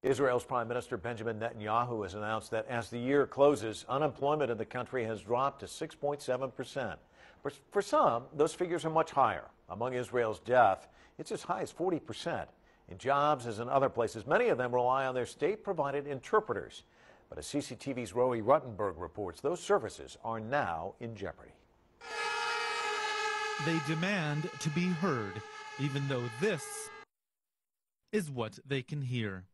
Israel's Prime Minister Benjamin Netanyahu has announced that as the year closes, unemployment in the country has dropped to 6.7%. For some, those figures are much higher. Among Israel's deaf, it's as high as 40%. In jobs, as in other places, many of them rely on their state-provided interpreters. But as CCTV's Roee Ruttenberg reports, those services are now in jeopardy. They demand to be heard, even though this is what they can hear.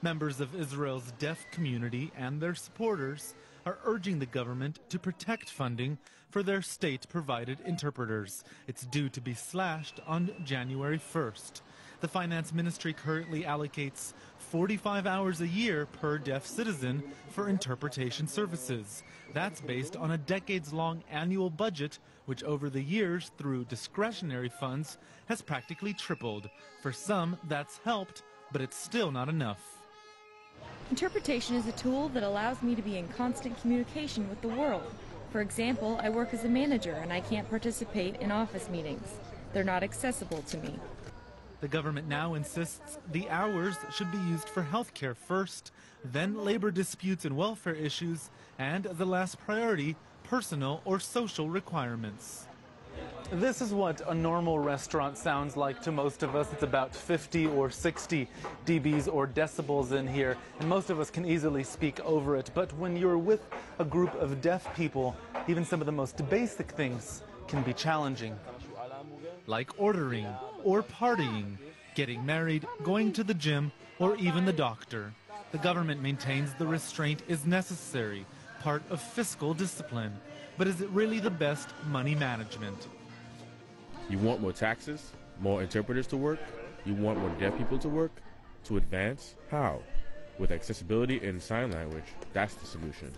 Members of Israel's deaf community and their supporters are urging the government to protect funding for their state-provided interpreters. It's due to be slashed on January 1st. The finance ministry currently allocates 45 hours a year per deaf citizen for interpretation services. That's based on a decades-long annual budget, which over the years, through discretionary funds, has practically tripled. For some, that's helped, but it's still not enough. Interpretation is a tool that allows me to be in constant communication with the world. For example, I work as a manager and I can't participate in office meetings. They're not accessible to me. The government now insists the hours should be used for health care first, then labor disputes and welfare issues, and as a last priority, personal or social requirements. This is what a normal restaurant sounds like to most of us. It's about 50 or 60 dBs or decibels in here, and most of us can easily speak over it. But when you're with a group of deaf people, even some of the most basic things can be challenging. Like ordering or partying, getting married, going to the gym, or even the doctor. The government maintains the restraint is necessary, part of fiscal discipline. But is it really the best money management? You want more taxes, more interpreters to work? You want more deaf people to work? To advance? How? With accessibility in sign language, that's the solution.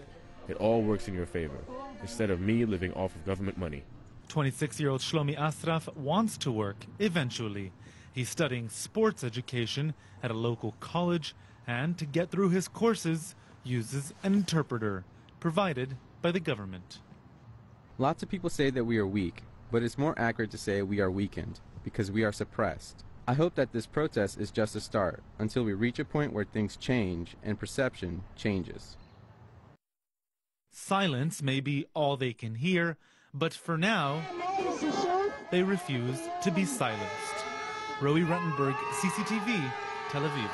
It all works in your favor, instead of me living off of government money. 26-year-old Shlomi Asraf wants to work eventually. He's studying sports education at a local college, and to get through his courses, uses an interpreter provided by the government. Lots of people say that we are weak, but it's more accurate to say we are weakened, because we are suppressed. I hope that this protest is just a start, until we reach a point where things change and perception changes. Silence may be all they can hear, but for now, they refuse to be silenced. Roee Ruttenberg, CCTV, Tel Aviv.